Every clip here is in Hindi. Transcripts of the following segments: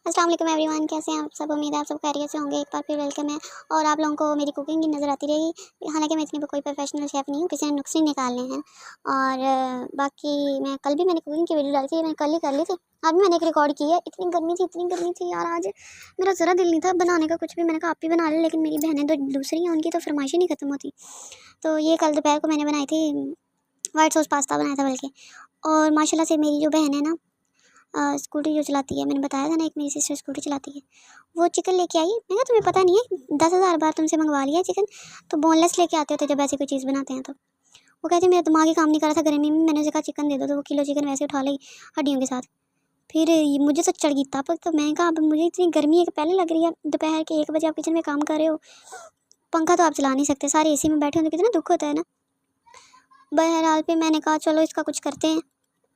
अस्सलाम वालेकुम एवरीवन, कैसे हैं आप सब। उम्मीद है आप सब खैरियत से होंगे। एक बार फिर वेलकम है और आप लोगों को मेरी कुकिंग की नज़र आती रहेगी। हालांकि मैं इतनी कोई प्रोफेशनल शेफ़ नहीं हूँ, किसी ने नुस्खे निकालने हैं। और बाकी मैं कल भी मैंने कुकिंग की वीडियो डाली थी, मैंने कल ही कर ली थी। आज भी मैंने एक रिकॉर्ड की है। इतनी गर्मी थी यार, आज मेरा ज़रा दिल नहीं था बनाने का कुछ भी। मैंने कहा आप ही बना लें, लेकिन मेरी बहनें तो दूसरी हैं, उनकी तो फरमाइशें नहीं ख़त्म होती। तो ये कल दोपहर को मैंने बनाई थी, वाइट सॉस पास्ता बनाया था बल्कि। और माशाल्लाह से मेरी जो बहन है ना, स्कूटी जो चलाती है, मैंने बताया था ना एक मेरी सिस्टर स्कूटी चलाती है, वो चिकन लेके आई। मैं कहा तुम्हें पता नहीं है 10,000 बार तुमसे मंगवा लिया है चिकन, तो बोनलेस लेके आते होते जब ऐसी कोई चीज़ बनाते हैं। तो वो कहती मेरा दिमाग ही काम नहीं कर रहा था गर्मी में, मैंने उसे कहा चिकन दे दो, तो वो किलो चिकन वैसे उठा ली हड्डियों के साथ। फिर मुझे तो चढ़ गई ताप। तो मैं कहा अब मुझे इतनी गर्मी है कि पहले लग रही है, दोपहर के 1 बजे आप किचन में काम कर रहे हो, पंखा तो आप चला नहीं सकते, सारे AC में बैठे हो तो कितना दुख होता है ना। बहरहाल फिर मैंने कहा चलो इसका कुछ करते हैं।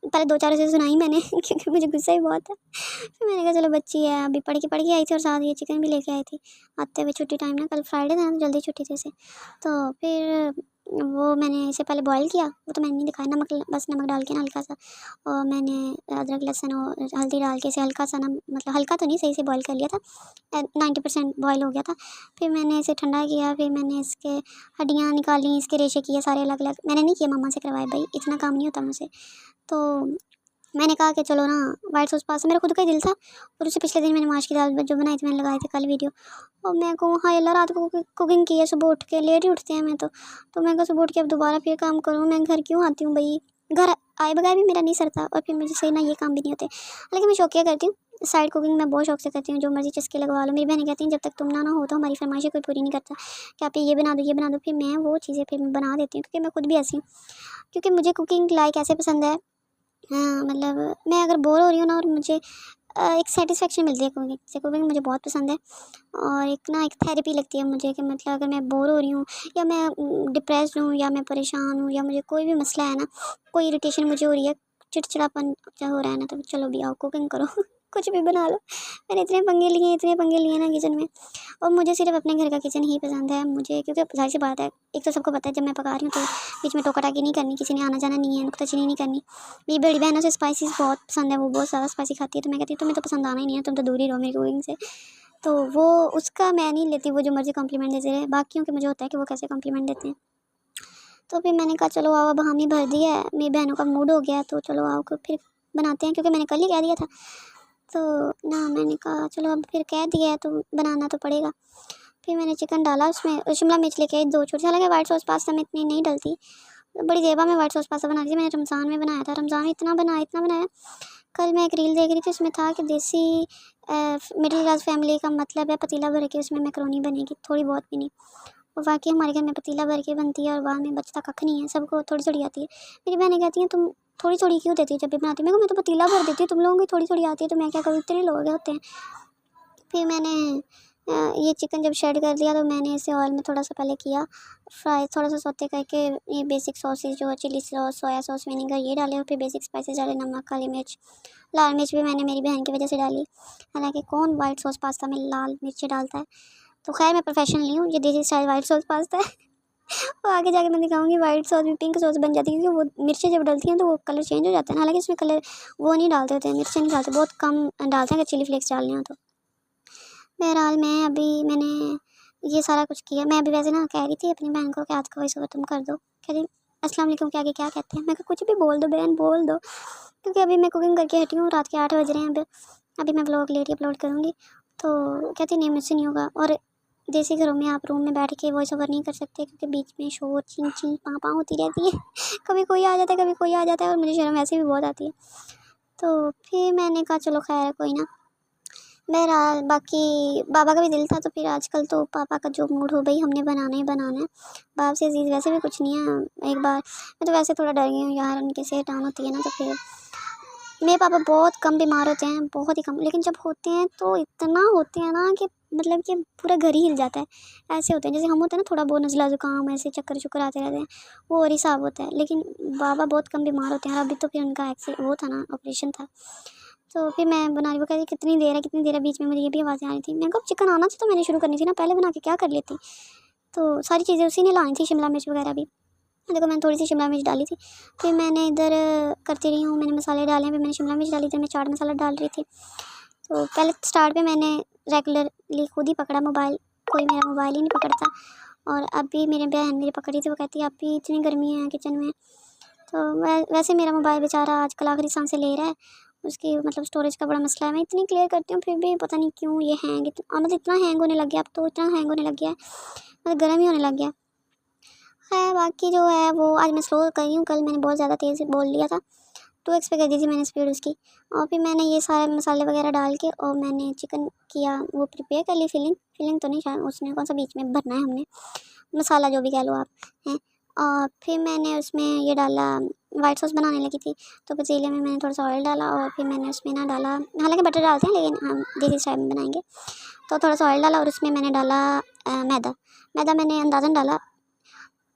पहले 2-4 ऐसे सुनाई मैंने क्योंकि मुझे गुस्सा ही बहुत है। फिर मैंने कहा चलो बच्ची है, अभी पढ़ के आई थी और साथ ये चिकन भी लेके आई थी। आते हुए छुट्टी टाइम ना, कल फ्राइडे था ना, तो जल्दी छुट्टी थी इसे। तो फिर वो मैंने इसे पहले बॉयल किया, वो तो मैंने नहीं दिखाया, बस नमक डाल के ना हल्का सा, और मैंने अदरक लहसुन और हल्दी डाल के इसे हल्का सा ना, मतलब हल्का तो नहीं, सही से बॉयल कर लिया था। 90% बॉयल हो गया था। फिर मैंने इसे ठंडा किया, फिर मैंने इसके हड्डियाँ निकाली, इसके रेशे किए सारे अलग अलग। मैंने नहीं किया, मम्मा से करवाए, भाई इतना काम नहीं होता मुझसे। तो मैंने कहा कि चलो ना वाइट सॉस पास्ता, मेरा खुद का ही दिल था। और उससे पिछले दिन मैंने माश की दाल जो बनाई थी, मैंने लगाई थी कल वीडियो। और मैं कहूँ हाँ अल्लाह, रात को कुकिंग की है, सुबह उठ के लेट ही उठते हैं मैं तो मैं कहा सुबह उठ के अब दोबारा फिर काम करूँ, मैं घर क्यों आती हूँ भाई। घर आए बगैर भी मेरा नहीं सरता, और फिर मुझे सही ना ये काम भी नहीं होते। हालांकि मैं शौकिया करती हूँ, साइड कुकिंग मैं बहुत शौक से करती हूँ, जो मर्जी चस्के लगवा लो। मेरी बहनें कहती हैं जब तक तुम ना हो तो हमारी फरमाइशें कोई पूरी नहीं करता, कि आप ये बना दो ये बना दो। फिर मैं वो चीज़ें फिर मैं बना देती हूँ, क्योंकि मैं खुद भी ऐसी हूँ। क्योंकि मुझे कुकिंग लाइक ऐसे पसंद है, हाँ, मतलब मैं अगर बोर हो रही हूँ ना, और मुझे एक सेटिस्फेक्शन मिलती है कुकिंग से। कुकिंग मुझे बहुत पसंद है, और एक ना एक थेरेपी लगती है मुझे, कि मतलब अगर मैं बोर हो रही हूँ, या मैं डिप्रेस्ड हूँ, या मैं परेशान हूँ, या मुझे कोई भी मसला है ना, कोई इरिटेशन मुझे हो रही है, चिड़चिड़ापन हो रहा है ना, तो चलो भी आओ कुकिंग करो कुछ भी बना लो। मैंने इतने पंगे लिए ना किचन में। और मुझे सिर्फ अपने घर का किचन ही पसंद है मुझे, क्योंकि जाहिर सी बात है, एक तो सबको पता है जब मैं पका रही हूँ तो बीच में टोका टाकी नहीं करनी, किसी ने आना जाना नहीं है, नुक्ताचीनी नहीं करनी। मेरी बड़ी बहन उसे स्पाइसेस बहुत पसंद है, वो बहुत ज़्यादा स्पाइसी खाती है, तो मैं कहती हूँ तुम्हें तो पसंद आना ही नहीं है, तुम तो दूर ही रहो मेरी कुकिंग से। तो वो उसका मैं नहीं लेती, वो जो मर्जी कॉम्प्लीमेंट देते रहे, बाकियों के मुझे होता है कि वो कैसे कॉम्प्लीमेंट देते हैं। तो फिर मैंने कहा चलो आओ, अब हामी भर दी है, मेरी बहनों का मूड हो गया, तो चलो आओ को फिर बनाते हैं, क्योंकि मैंने कल ही कह दिया था। तो ना मैंने कहा चलो अब फिर कह दिया है तो बनाना तो पड़ेगा। फिर मैंने चिकन डाला, उसमें शिमला मिर्च लेके आई 2 छोटी, हालांकि वाइट सॉस पास्ता में इतनी नहीं डलती, बड़ी देर बाद मैं वाइट सॉस पास्ता बना रही थी। मैंने रमज़ान में बनाया था, रमज़ान में इतना बनाया। कल मैं एक रील देख रही थी, उसमें था कि देसी मिडिल क्लास फैमिली का मतलब है पतीला भर के उसमें मैकरोनी बनेगी, थोड़ी बहुत भी नहीं। और वाकई हमारे घर में पतीला भर के बनती है, और बाद में बचता कख नहीं है, सबको थोड़ी थोड़ी आती है। मेरी बहनें कहती हैं तुम थोड़ी थोड़ी क्यों देती हो जब भी बनाती हो। मैं तो पतीला भर देती हूँ, तुम लोगों की थोड़ी थोड़ी आती है, तो मैं क्या करूँ, इतने लोग होते हैं। फिर मैंने ये चिकन जब शेड कर दिया, तो मैंने इसे ऑयल में थोड़ा सा पहले किया फ्राई, थोड़ा सा सौते करके ये बेसिक सॉसेज जो chilli sauce, soya sauce, vinegar ये डाले, और फिर बेसिक स्पाइसेस डाले, नमक, काली मिर्च, लाल मिर्च भी मैंने मेरी बहन की वजह से डाली। हालांकि कौन वाइट सॉस पास्ता में लाल मिर्च डालता है। तो खैर मैं प्रोफेशनल नहीं हूँ, ये देसी स्टाइल वाइट सॉस पास्ता है और आगे जाके मैं दिखाऊंगी वाइट सॉस भी पिंक सॉस बन जाती है, क्योंकि वो मिर्चें जब डलती हैं तो वो कलर चेंज हो जाता है। हालांकि इसमें कलर वो नहीं डालते होते हैं, मिर्चें नहीं डालते, बहुत कम डालते हैं, अगर चिली फ्लेक्स डालने हो तो। बहरहाल मैंने ये सारा कुछ किया। मैं अभी वैसे ना कह रही थी अपनी बहन को कि आज का वॉइस ओवर तुम कर दो। कह रही अस्सलाम वालेकुम के आगे क्या कहते हैं। मैं कहा कुछ भी बोल दो बहन, बोल दो, क्योंकि अभी मैं कुकिंग करके हटी हूँ, रात के 8 बज रहे हैं। अभी मैं व्लॉग लेट ही अपलोड करूँगी। तो कहती नहीं मुझसे नहीं होगा। और देसी घरों में आप रूम में बैठ के वॉइस ओवर नहीं कर सकते, क्योंकि बीच में शोर चीं चीं पाँ पाँ होती रहती है कभी कोई आ जाता है, कभी कोई आ जाता है, और मुझे शर्म वैसे भी बहुत आती है। तो फिर मैंने कहा चलो खैर कोई ना। बहरहाल बाकी बाबा का भी दिल था, तो फिर आजकल तो पापा का जो मूड हो, भाई हमने बनाना ही बनाना है। बाप से अजीज़ वैसे भी कुछ नहीं है। एक बार मैं तो वैसे थोड़ा डर गई हूँ यार, उनकी सेहत डाउन होती है ना, तो फिर मेरे पापा बहुत कम बीमार होते हैं, बहुत ही कम, लेकिन जब होते हैं तो इतना होते हैं ना कि मतलब कि पूरा घर ही हिल जाता है। ऐसे होते हैं जैसे हम होते हैं ना, थोड़ा बहुत नज़ला ज़ुकाम, ऐसे चक्कर चुक्कर आते रहते हैं, वो और हिसाब होता है। लेकिन बाबा बहुत कम बीमार होते हैं, और अभी तो फिर उनका एक्सीडेंट वो था ना, ऑपरेशन था। तो फिर मैं बना रही, वो कह रही कितनी देर है, बीच में मुझे ये भी आवाज़ें आ रही थी। मैं कब चिकन आना था तो मैंने शुरू करनी थी ना, पहले बना के क्या कर लेती। तो सारी चीज़ें उसी ने लानी थी, शिमला मिर्च वगैरह भी। देखो मैंने थोड़ी सी शिमला मिर्च डाली थी, फिर मैंने इधर करती रही हूँ, मैंने मसाले डाले, फिर मैंने शिमला मिर्च डाली, इधर मैं चाट मसाला डाल रही थी। तो पहले स्टार्ट में मैंने रेगुलरली खुद ही पकड़ा मोबाइल, कोई मेरा मोबाइल ही नहीं पकड़ता। और अभी मेरी बहन मेरी पकड़ी थी, वो कहती है अभी इतनी गर्मी है किचन में। तो वैसे मेरा मोबाइल बेचारा आजकल आखिरी सांसें ले रहा है, उसकी मतलब स्टोरेज का बड़ा मसला है। मैं इतनी क्लियर करती हूँ फिर भी पता नहीं क्यों ये हैंग मतलब इतना हैंग होने लग गया, अब तो इतना हैंग होने लग गया है, मतलब गर्म ही होने लग गया। खैर बाकी जो है वो आज मैं स्लो कर रही हूँ, कल मैंने बहुत ज़्यादा तेज़ बोल लिया था, 2x पे कर दी थी मैंने स्पीड उसकी। और फिर मैंने ये सारे मसाले वगैरह डाल के और मैंने चिकन किया वो प्रिपेयर कर ली। फिलिंग तो नहीं, शायद उसने कौन सा बीच में भरना है हमने, मसाला जो भी कह लो आप हैं। और फिर मैंने उसमें ये डाला, वाइट सॉस बनाने लगी थी तो पतीले में मैंने थोड़ा सा ऑयल डाला और फिर मैंने उसमें ना डाला, हालांकि बटर डालते हैं लेकिन हम देसी स्टाइल में बनाएंगे। तो थोड़ा सा ऑयल डाला और उसमें मैंने डाला मैदा मैंने अंदाज़न डाला।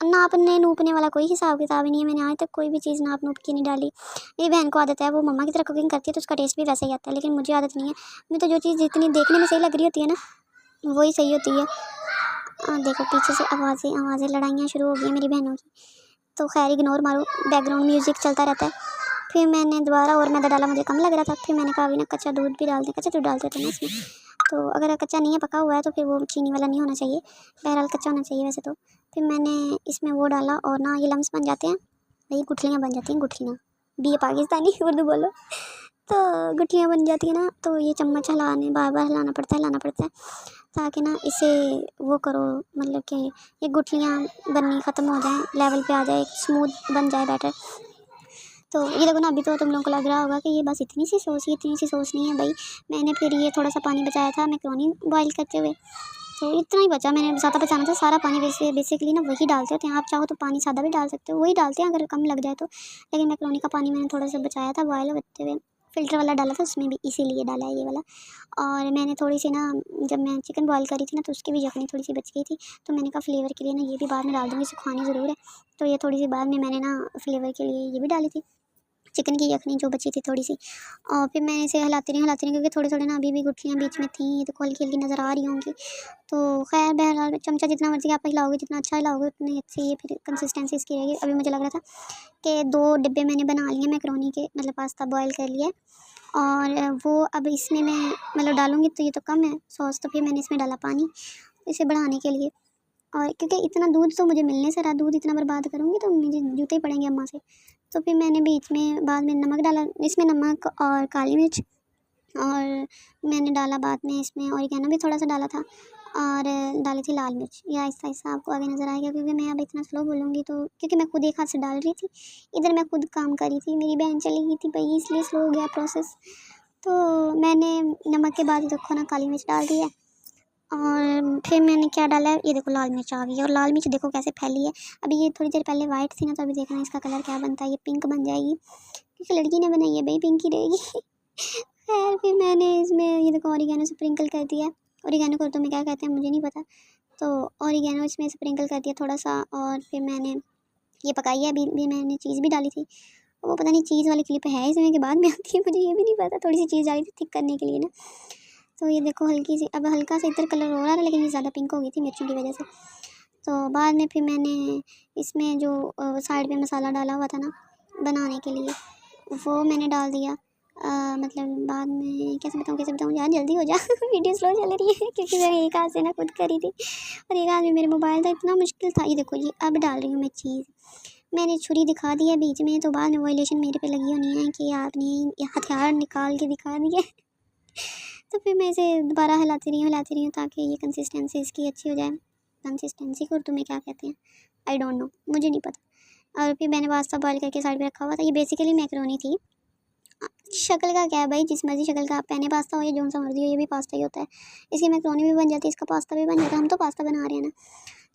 नापने नूपने वाला कोई हिसाब किताब ही नहीं है, मैंने आज तक कोई भी चीज़ नाप नूप की नहीं डाली। मेरी बहन को आदत है, वो मम्मा की तरह कुकिंग करती है तो उसका टेस्ट भी वैसे ही आता है, लेकिन मुझे आदत नहीं है। मैं तो जो चीज़ जितनी देखने में सही लग रही होती है ना वही सही होती है। देखो पीछे से आवाज़ें लड़ाइयाँ शुरू हो गई मेरी बहनों की, तो खैर इग्नोर मारो, बैकग्राउंड म्यूजिक चलता रहता है। फिर मैंने दोबारा और मैदा डाला, मुझे कम लग रहा था। फिर मैंने कहा अभी ना कच्चा दूध भी डाल दें, कच्चा दूध डालते थे ना इसमें, तो अगर कच्चा नहीं है पका हुआ है तो फिर वो चीनी वाला नहीं होना चाहिए, बहरहाल कच्चा होना चाहिए वैसे तो। फिर मैंने इसमें वो डाला और ना ये लम्स बन जाते हैं, वही गुठलियाँ बन जाती हैं, गुठलियाँ बी ए पाकिस्तानी उर्दू बोलो। तो गुठलियाँ बन जाती है ना, तो ये चम्मच हिलाने बार बार हिलाना पड़ता है ताकि ना इसे वो करो, मतलब कि ये गुठलियाँ बननी ख़त्म हो जाएं, लेवल पे आ जाए, स्मूथ बन जाए बैटर। तो ये देखो ना, अभी तो तुम लोगों को लग रहा होगा कि ये बस इतनी सी सोस नहीं है भाई। मैंने फिर ये थोड़ा सा पानी बचाया था मैक्रोनी बॉईल करते हुए, तो इतना ही बचा, मैंने ज़्यादा बचाना था। सारा पानी बेसिकली ना वही डालते होते हैं, आप चाहो तो पानी सादा भी डाल सकते हो, वही डालते हैं अगर कम लग जाए तो। लेकिन मैक्रोनी का पानी मैंने थोड़ा सा बचाया था बॉयल करते हुए, फ़िल्टर वाला डाला था उसमें भी, इसीलिए डाला है ये वाला। और मैंने थोड़ी सी ना, जब मैं चिकन बॉयल करी थी ना तो उसकी भी यखनी थोड़ी सी बच गई थी, तो मैंने कहा फ्लेवर के लिए ना ये भी बाद में डाल दूँगी, इसे खानी ज़रूर है। तो ये थोड़ी सी बाद में मैंने ना फ्लेवर के लिए ये भी डाली थी, चिकन की यखनी जो बची थी थोड़ी सी। और फिर मैं इसे हिलाती रही क्योंकि थोड़े-थोड़े ना अभी भी गुठलियाँ बीच में थी, ये तो हल्की-हल्की नज़र आ रही होंगी। तो खैर बहरहाल चमचा जितना मर्ज़ी आप हिलाओगे, जितना अच्छा हिलाओगे उतनी अच्छी ये फिर कंसिस्टेंसी इसकी रहेगी। अभी मुझे लग रहा था कि 2 डिब्बे मैंने बना लिए मैक्रोनी के, मतलब पास्ता बॉयल कर लिया है। और वो अब इसमें मैं मतलब डालूँगी तो ये तो कम है सॉस, तो फिर मैंने इसमें डाला पानी इसे बढ़ाने के लिए। और क्योंकि इतना दूध तो मुझे मिल नहीं सकता, दूध इतना बर्बाद करूँगी तो मुझे जूते ही पड़ेंगे अम्मा से। तो फिर मैंने बीच में बाद में नमक डाला, इसमें नमक और काली मिर्च, और मैंने डाला बाद में इसमें ऑरिगेनो भी थोड़ा सा डाला था, और डाली थी लाल मिर्च। ये आहिस्ता आहिस्ता आपको आगे नज़र आएगा क्योंकि मैं अब इतना स्लो बोलूँगी तो, क्योंकि मैं खुद एक हाथ से डाल रही थी, इधर मैं खुद काम कर रही थी, मेरी बहन चली गई थी भाई, इसलिए स्लो हो गया प्रोसेस। तो मैंने नमक के बाद देखो ना काली मिर्च डाल दी है, और फिर मैंने क्या डाला है, ये देखो लाल मिर्च आ गई है, और लाल मिर्च देखो कैसे फैली है। अभी ये थोड़ी देर पहले वाइट थी ना, तो अभी देखना इसका कलर क्या बनता है, ये पिंक बन जाएगी क्योंकि लड़की ने बनाई है भाई, पिंक ही रहेगी। खैर फिर मैंने इसमें ये देखो ऑरिगेनो स्प्रिंकल कर दिया, ऑरिगेनो को उर्दू में क्या कहते हैं मुझे नहीं पता, तो ऑरिगेनो इसमें स्प्रिंकल कर दिया थोड़ा सा। और फिर मैंने ये पकाई है, अभी मैंने चीज़ भी डाली थी, वो पता नहीं चीज़ वाली क्लिप है इसमें के बाद में आती है, मुझे ये भी नहीं पता, थोड़ी सी चीज़ डाली थी थिक करने के लिए ना। तो ये देखो हल्की सी, अब हल्का सा इधर कलर हो रहा था लेकिन ये ज़्यादा पिंक हो गई थी मिर्चों की वजह से। तो बाद में फिर मैंने इसमें जो साइड में मसाला डाला हुआ था ना बनाने के लिए, वो मैंने डाल दिया। मतलब बाद में कैसे बताऊँ यार, जल्दी हो जा। वीडियो स्लो चल रही है क्योंकि मैं एक हाथ से ना खुद करी थी और एक हाथ में मेरे मोबाइल था, इतना मुश्किल था। ये देखो, ये अब डाल रही हूँ मैं चीज़, मैंने छुरी दिखा दी है बीच में, तो बाद में वायलेशन मेरे पे लगी होनी है कि आपने ये हथियार निकाल के दिखा दिया। तो फिर मैं इसे दोबारा हिलाती रही हूँ ताकि ये कंसिस्टेंसी इसकी अच्छी हो जाए। कंसिस्टेंसी को उर्दू में क्या कहते हैं आई डोंट नो, मुझे नहीं पता। और फिर मैंने पास्ता बॉयल करके साइड में रखा हुआ था, ये बेसिकली मैक्रोनी थी। शक्ल का क्या है भाई, जिस मर्जी शक्ल का आप पहने पास्ता हो या जो सा मर्जी हो, ये भी पास्ता ही होता है। इसकी मैक्रोनी भी बन जाती है, इसका पास्ता भी बन जाता है, हम तो पास्ता बना रहे हैं ना।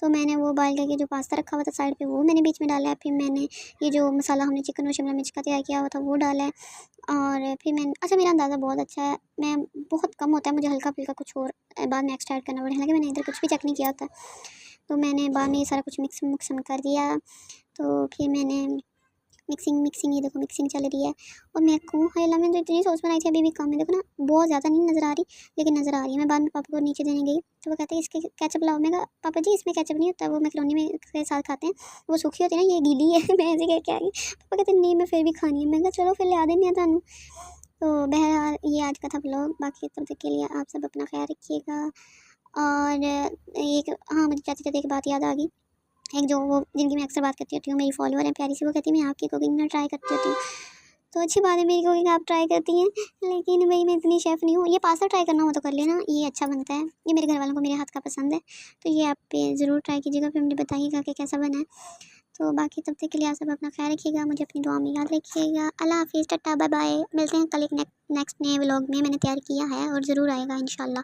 तो मैंने वो बॉयल करके जो पास्ता रखा हुआ था साइड पे, वो मैंने बीच में डाला है। फिर मैंने ये जो मसाला हमने चिकन और शिमला मिर्च का तैयार किया हुआ था वो डाला है। और फिर मैंने, अच्छा मेरा अंदाज़ा बहुत अच्छा है, मैं बहुत कम होता है, मुझे हल्का फुल्का कुछ और बाद में एक्स्ट्रा ऐड करना पड़े, हालांकि मैंने इधर कुछ भी चेक नहीं किया होता। तो मैंने बाद में ये सारा कुछ मिक्स कर दिया। तो फिर मैंने मिक्सिंग ये देखो मिक्सिंग चल रही है। और मैं को हाय में तो इतनी सॉस बनाई थी, अभी भी कम है, देखो ना बहुत ज़्यादा नहीं नज़र आ रही लेकिन नज़र आ रही है। मैं बाद में पापा को नीचे देने गई तो वो कहते हैं इसके केचप लाओ, मैं कहा पापा जी इसमें केचप नहीं होता, वो मैक्रोनी में के साथ खाते हैं, वो सूखी होती है ना, ये गीली है। मैं ऐसे कह के आ गई, पापा कहते नहीं मैं फिर भी खानी है। मैं कहा चलो फिर ले आ देने तुहानू। तो बहरहाल ये आज का था व्लॉग। बाकी तब तक के लिए आप सब अपना ख्याल रखिएगा। और एक, हाँ, मुझे चाची चाची की बात याद आ गई। एक जो वो जिनकी मैं अक्सर बात करती होती हूँ, मेरी फॉलोअर है प्यारी सी, वो कहती है मैं आपकी कुकिंग ना ट्राई करती होती हूँ। तो अच्छी बात है, मेरी कुकिंग आप ट्राई करती हैं, लेकिन भाई मैं इतनी शेफ़ नहीं हूँ। ये पास्ता ट्राई करना हो तो कर लेना, ये अच्छा बनता है, ये मेरे घर वालों को मेरे हाथ का पसंद है। तो ये आप पे ज़रूर ट्राई कीजिएगा, फिर मुझे बताइएगा कि कैसा बना है। तो बाकी तब तक के लिए आप सब अपना ख्याल रखिएगा, मुझे अपनी दुआ में याद रखिएगा। अल्लाह हाफ़िज़, टाटा, बाय बाय। मिलते हैं कल एक नेक्स्ट नए व्लॉग में। मैंने तैयार किया है और ज़रूर आएगा इंशाल्लाह।